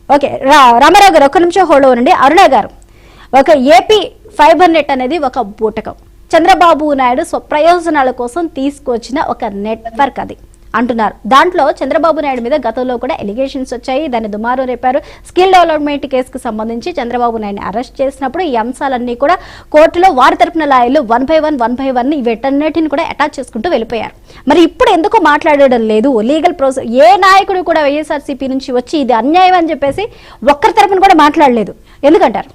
Okay Ramarao గారు ఒక్క నిమిషం హోల్డ్ అవ్వండి. అరుణ గారు, ఒక ఏపీ ఫైబర్ నెట్ అనేది ఒక బూటకం, చంద్రబాబు నాయుడు స్వప్రయోజనాల కోసం తీసుకొచ్చిన ఒక నెట్వర్క్ అది అంటున్నారు. దాంట్లో చంద్రబాబు నాయుడు మీద గతంలో కూడా ఎలిగేషన్స్ వచ్చాయి, దాన్ని దుమారు రేపారు. స్కిల్ డెవలప్మెంట్ కేసుకు సంబంధించి చంద్రబాబు నాయుడిని అరెస్ట్ చేసినప్పుడు ఈ అంశాలన్నీ కూడా కోర్టులో వారి తరపున లాయర్లు వన్ బై వన్ వీటన్నిటిని కూడా అటాచ్ చేసుకుంటూ వెళ్ళిపోయారు. మరి ఇప్పుడు ఎందుకు మాట్లాడడం లేదు? లీగల్ ప్రాసెస్ ఏ నాయకుడు కూడా వైఎస్ఆర్సీపీ నుంచి వచ్చి ఇది అన్యాయం అని చెప్పేసి ఒక్కరి తరపున కూడా మాట్లాడలేదు, ఎందుకంటారు?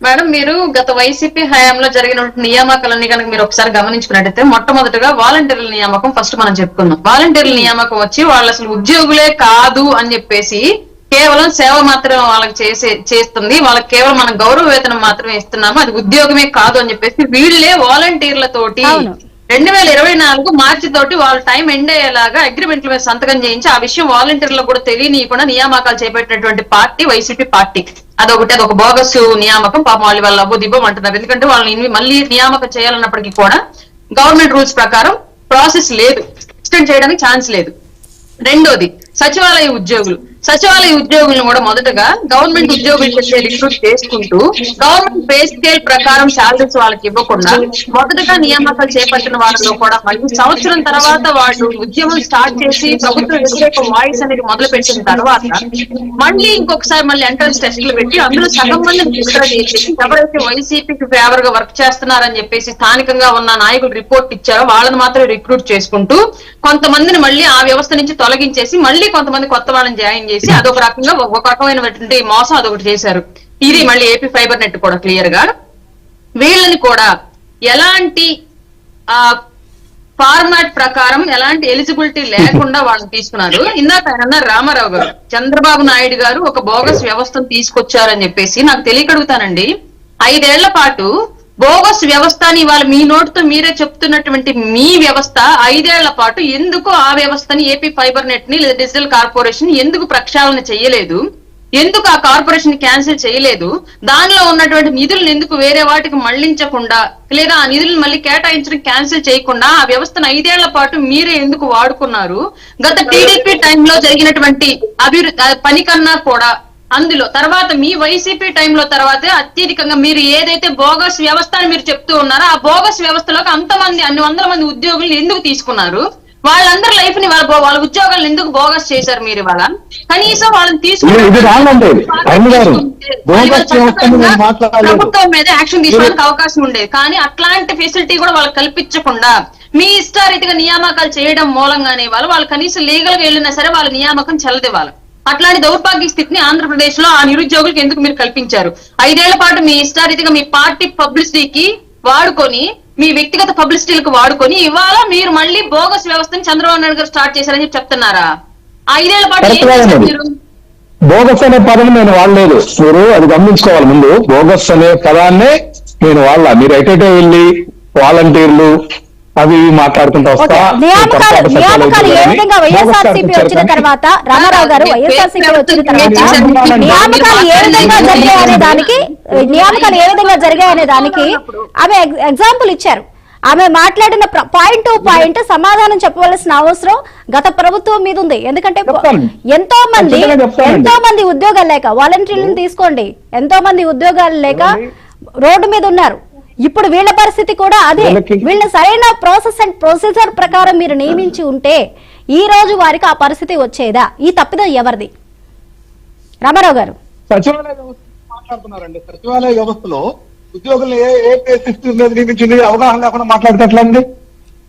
మేడం, మీరు గత వైసీపీ హయాంలో జరిగిన నియామకాలన్నీ కనుక మీరు ఒకసారి గమనించుకున్నట్టయితే మొట్టమొదటిగా వాలంటీర్ల నియామకం ఫస్ట్ మనం చెప్పుకుందాం. వాలంటీర్ల నియామకం వచ్చి వాళ్ళు అసలు ఉద్యోగులే కాదు అని చెప్పేసి కేవలం సేవ మాత్రం వాళ్ళకి చేస్తుంది, వాళ్ళకి కేవలం మనం గౌరవ వేతనం మాత్రమే ఇస్తున్నాము, అది ఉద్యోగమే కాదు అని చెప్పేసి వీళ్ళే వాలంటీర్లతోటి 2024 మార్చి తోటి వాళ్ళ టైం ఎండ్ అయ్యేలాగా అగ్రిమెంట్ల మీద సంతకం చేయించి ఆ విషయం వాలంటీర్లకు కూడా తెలియనియకుండా నియామకాలు చేపట్టినటువంటి పార్టీ వైసీపీ పార్టీ. అదొక బోగస్ నియామకం. పాపం వాళ్ళు వాళ్ళ అబ్బు దిబ్బం అంటున్నారు, ఎందుకంటే వాళ్ళని మళ్ళీ నియామకం చేయాలన్నప్పటికీ కూడా గవర్నమెంట్ రూల్స్ ప్రకారం ప్రాసెస్ లేదు, ఎక్స్టెండ్ చేయడానికి ఛాన్స్ లేదు. రెండోది సచివాలయ ఉద్యోగులను కూడా మొదటగా గవర్నమెంట్ ఉద్యోగులు రిక్రూట్ చేసుకుంటూ గవర్నమెంట్ పే స్కేల్ ప్రకారం శాలరీస్ వాళ్ళకి ఇవ్వకుండా మొదటగా నియామకాలు చేపట్టిన వాళ్ళలో కూడా మళ్ళీ సంవత్సరం తర్వాత వాళ్ళు ఉద్యమం స్టార్ట్ చేసి ప్రభుత్వ వ్యతిరేక వాయిస్ అనేది మొదలు పెట్టిన తర్వాత మళ్ళీ ఇంకొకసారి మళ్ళీ ఎంట్రన్స్ టెస్టులు పెట్టి అందులో సగం మందిని విడుదల చేసేసి ఎవరైతే వైసీపీకి ఫేవర్ గా వర్క్ చేస్తున్నారని చెప్పేసి స్థానికంగా ఉన్న నాయకులు రిపోర్ట్ ఇచ్చారో వాళ్ళని మాత్రం రిక్రూట్ చేసుకుంటూ కొంతమందిని మళ్ళీ ఆ వ్యవస్థ నుంచి తొలగించేసి మళ్ళీ కొంతమంది కొత్త వాళ్ళని జాయిన్ చేసి అదొక రకంగా ఒక రకమైనటువంటి మోసం అదొకటి చేశారు. ఇది మళ్ళీ ఏపీ ఫైబర్ నెట్ కూడా క్లియర్ గా వీళ్ళని కూడా ఎలాంటి ఫార్మాట్ ప్రకారం ఎలాంటి ఎలిజిబిలిటీ లేకుండా వాళ్ళని తీసుకున్నారు. ఇందాక ఆయన అన్నారు రామారావు గారు, చంద్రబాబు నాయుడు గారు ఒక బోగస్ వ్యవస్థను తీసుకొచ్చారని చెప్పేసి. నాకు తెలియకడుగుతానండి, 5 ఏళ్ల పాటు బోగస్ వ్యవస్థ అని ఇవాళ మీ నోటితో మీరే చెప్తున్నటువంటి మీ వ్యవస్థ 5 ఏళ్ల పాటు ఎందుకు ఆ వ్యవస్థని ఏపీ ఫైబర్ నెట్ ని లేదా డిజిటల్ కార్పొరేషన్ ఎందుకు ప్రక్షాళన చేయలేదు? ఎందుకు ఆ కార్పొరేషన్ క్యాన్సిల్ చేయలేదు? దానిలో ఉన్నటువంటి నిధులను ఎందుకు వేరే వాటికి మళ్లించకుండా లేదా ఆ నిధులను మళ్ళీ కేటాయించడం క్యాన్సిల్ చేయకుండా ఆ వ్యవస్థను 5 ఏళ్ల పాటు మీరే ఎందుకు వాడుకున్నారు? గత టీడీపీ టైంలో జరిగినటువంటి పని కన్నా కూడా అందులో తర్వాత మీ వైసీపీ టైంలో తర్వాతే అత్యధికంగా మీరు ఏదైతే బోగస్ వ్యవస్థ అని మీరు చెప్తూ ఉన్నారో ఆ బోగస్ వ్యవస్థలోకి అన్ని వందల మంది ఉద్యోగులు ఎందుకు తీసుకున్నారు? వాళ్ళందరి లైఫ్ ని వాళ్ళ ఉద్యోగాలను ఎందుకు బోగస్ చేశారు మీరు? ఇవాళ కనీసం వాళ్ళని ప్రభుత్వం మీద యాక్షన్ తీసుకోవడానికి అవకాశం ఉండేది, కానీ అట్లాంటి ఫెసిలిటీ కూడా వాళ్ళకి కల్పించకుండా మీ ఇష్టారీతిగా నియామకాలు చేయడం మూలంగానే వాళ్ళు కనీసం లీగల్ గా వెళ్ళినా సరే వాళ్ళ నియామకం చెల్లదివ్వాలి. అట్లాంటి దౌర్భాగ్య స్థితిని ఆంధ్రప్రదేశ్ లో ఆ నిరుద్యోగులకు ఎందుకు మీరు కల్పించారు? 5 ఏళ్ల పాటు మీ ఇష్టారీతిగా మీ పార్టీ పబ్లిసిటీకి వాడుకొని మీ వ్యక్తిగత పబ్లిసిటీలకు వాడుకొని ఇవాళ మీరు మళ్ళీ బోగస్ వ్యవస్థని చంద్రబాబు నాయుడు గారు స్టార్ట్ చేశారని చెప్పి చెప్తున్నారా? 5 ఏళ్ల పాటు ఏం చేశారు మీరు? బోగస్ అనే పదం నేను వాడలేదు, మీరు అది గమనించుకోవాలి. ముందు బోగస్ అనే పదాన్నే నేను వాళ్ళ మీరు ఎటైతే వెళ్ళి వాలంటీర్లు అవి మాట్లాడుకుంటూ వస్తా. నియామకాలు ఏ విధంగా వైఎస్ఆర్సీపీ వచ్చిన తర్వాత రామారావు గారు వైఎస్ఆర్సీపీ వచ్చిన తర్వాత నియామకాలు ఏ విధంగా జరిగాయనే దానికి ఆమె ఎగ్జాంపుల్ ఇచ్చారు. ఆమె మాట్లాడిన పాయింట్ టు పాయింట్ సమాధానం చెప్పవలసిన అవసరం గత ప్రభుత్వం మీద ఉంది. ఎందుకంటే ఎంతో మంది ఉద్యోగాలు లేక వాలంటీర్లను తీసుకోండి, ఎంతో మంది ఉద్యోగాలు లేక రోడ్డు మీద ఉన్నారు. ఇప్పుడు వీళ్ళ పరిస్థితి కూడా అదే. వీళ్ళ సరైన ప్రాసెస్ అండ్ ప్రొసీజర్ ప్రకారం మీరు నియమించి ఉంటే ఈ రోజు వారికి ఆ పరిస్థితి వచ్చేదా? ఈ తప్పిదం ఎవరిది? రామారావు గారు సచివాలయ వ్యవస్థ మాట్లాడుతున్నారండి. సచివాలయ వ్యవస్థలో ఉద్యోగులు నియమించింది అవగాహన లేకుండా మాట్లాడేటట్లండి.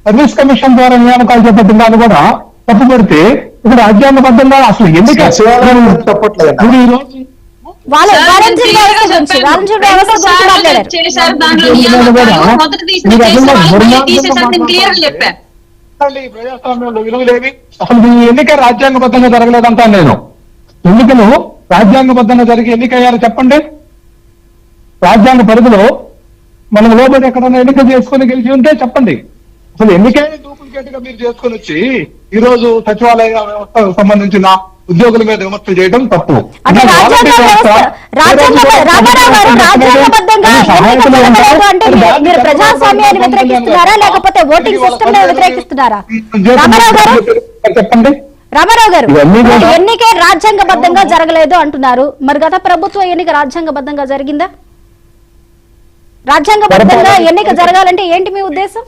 సర్వీస్ కమిషన్ ద్వారా నియామకాలు చేపట్టిన దాన్ని కూడా తప్పు పెడితే ఇప్పుడు రాజ్యాంగబద్ధంగా అసలు ఎన్నిక తప్పట్లేదు. ఈ రోజు ప్రజాస్వామ్యంలో విలువలేవి. అసలు ఈ ఎన్నిక రాజ్యాంగబద్ధంగా జరగలేదంటాను నేను. ఎన్నికలు రాజ్యాంగబద్ధంగా జరిగి ఎన్నికయ్యారో చెప్పండి. రాజ్యాంగ పరిధిలో మనం లోబడి ఎక్కడన్నా ఎన్నిక చేసుకుని గెలిచి ఉంటే చెప్పండి. అసలు ఎన్నికైనా డూప్లికేట్ గా మీరు చేసుకుని వచ్చి ఈ రోజు సచివాలయ వ్యవస్థకు సంబంధించిన ఉద్యోగుల మీద విమర్శలు చేయడం తప్పు. ప్రజాస్వామ్యాన్ని వ్యతిరేకిస్తున్నారా లేకపోతే ఓటింగ్ సిస్టమ్ వ్యతిరేకిస్తున్నారా? చెప్పండి. రామారావు గారు, ఇవన్నీ కూడా- ఎన్నిక రాజ్యాంగబద్ధంగా జరగలేదు అంటున్నారు. మరి గత ప్రభుత్వ ఎన్నిక రాజ్యాంగబద్ధంగా జరిగిందా? రాజ్యాంగబద్ధంగా ఎన్నిక జరగాలంటే ఏంటి మీ ఉద్దేశం?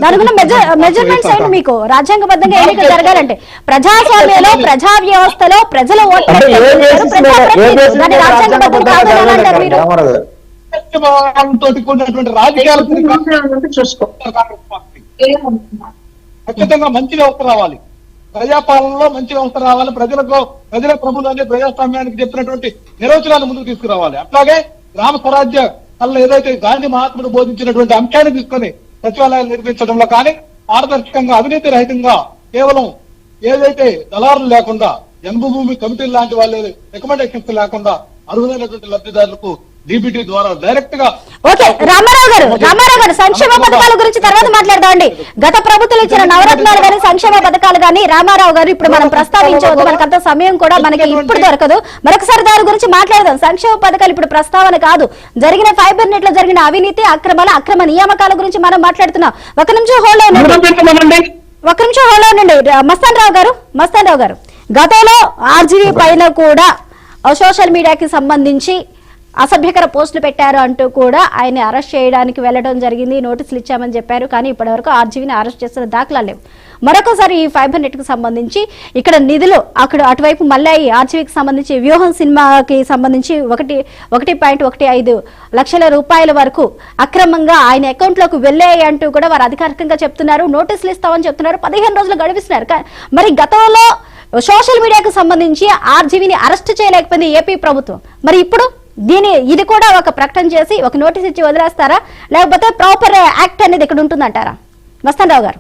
దాని గురించి మెజర్మెంట్స్ ఏంటి మీకు? రాజ్యాంగబద్ధంగా ఎన్నిక జరగాలంటే ప్రజాస్వామ్యంలో, ప్రజా వ్యవస్థలో ప్రజల ఓట్లు అంటే ఏ బేసిస్ మీద దాన్ని రాజ్యాంగబద్ధం కాదని అంటారు మీరు. తోటి కూడినటువంటి రాజకీయాలు చూసుకో. ఖచ్చితంగా మంచి వ్యవస్థ రావాలి, ప్రజాపాలనలో మంచి వ్యవస్థ రావాలి, ప్రజల ప్రభుత్వాన్ని ప్రజాస్వామ్యానికి చెప్పినటువంటి నిర్వచనాలు ముందుకు తీసుకురావాలి. అట్లాగే గ్రామ స్వరాజ్య కళ్ళ ఏదైతే గాంధీ మహాత్ముడు బోధించినటువంటి అంశాన్ని తీసుకొని సచివాలయాలు నిర్మించడంలో కానీ, పారదర్శకంగా అవినీతి రహితంగా కేవలం ఏదైతే దళారులు లేకుండా, జన్మభూమి కమిటీలు లాంటి వాళ్ళు రికమెండేషన్స్ లేకుండా అర్హులైనటువంటి లబ్ధిదారులకు డీబీటీ ద్వారా డైరెక్ట్ గా. ఓకే రామారావు గారు సంక్షేమ పథకాల గురించి తర్వాత మాట్లాడదామండి. గత ప్రభుత్వం ఇచ్చిన నవరత్నాలు గానీ, సంక్షేమ పథకాలు గానీ రామారావు గారు ఇప్పుడు మనం ప్రస్తావించవద్దు, మనకంత సమయం కూడా మనకి ఇప్పుడు దొరకదు. మరొకసారి దాని గురించి మాట్లాడదాం. సంక్షేమ పథకాలు ఇప్పుడు ప్రస్తావన కాదు, జరిగిన ఫైబర్ నెట్ లో జరిగిన అవినీతి, అక్రమ నియామకాల గురించి మనం మాట్లాడుతున్నాం. ఒక నిమిషం హోల్డ్ ఉండండి మస్తాన్ రావు గారు, గతంలో ఆర్జీవీ పైన కూడా సోషల్ మీడియాకి సంబంధించి అసభ్యకర పోస్టులు పెట్టారు అంటూ కూడా ఆయన అరెస్ట్ చేయడానికి వెళ్లడం జరిగింది, నోటీసులు ఇచ్చామని చెప్పారు. కానీ ఇప్పటివరకు ఆర్జీవీని అరెస్ట్ చేసిన దాఖలా లేవు. మరొకసారి ఈ ఫైబర్ నెట్ కు సంబంధించి ఇక్కడ నిధులు అటువైపు మళ్ళీ ఆర్జీవీకి సంబంధించి వ్యూహం సినిమాకి సంబంధించి 1.15 లక్షల రూపాయల వరకు అక్రమంగా ఆయన అకౌంట్ లోకి వెళ్ళాయి అంటూ కూడా వారు అధికారికంగా చెప్తున్నారు. నోటీసులు ఇస్తామని చెప్తున్నారు, 15 రోజులు గడిపిస్తున్నారు. మరి గతంలో సోషల్ మీడియాకు సంబంధించి ఆర్జీవీని అరెస్ట్ చేయలేకపోయింది ఏపీ ప్రభుత్వం. మరి ఇప్పుడు ఇది కూడా ఒక ప్రకటన చేసి ఒక నోటీస్ ఇచ్చి వదిలేస్తారా, లేకపోతే ప్రాపర్ యాక్ట్ అనేది ఇక్కడ ఉంటుందంటారా? మస్తాన్ రావు గారు.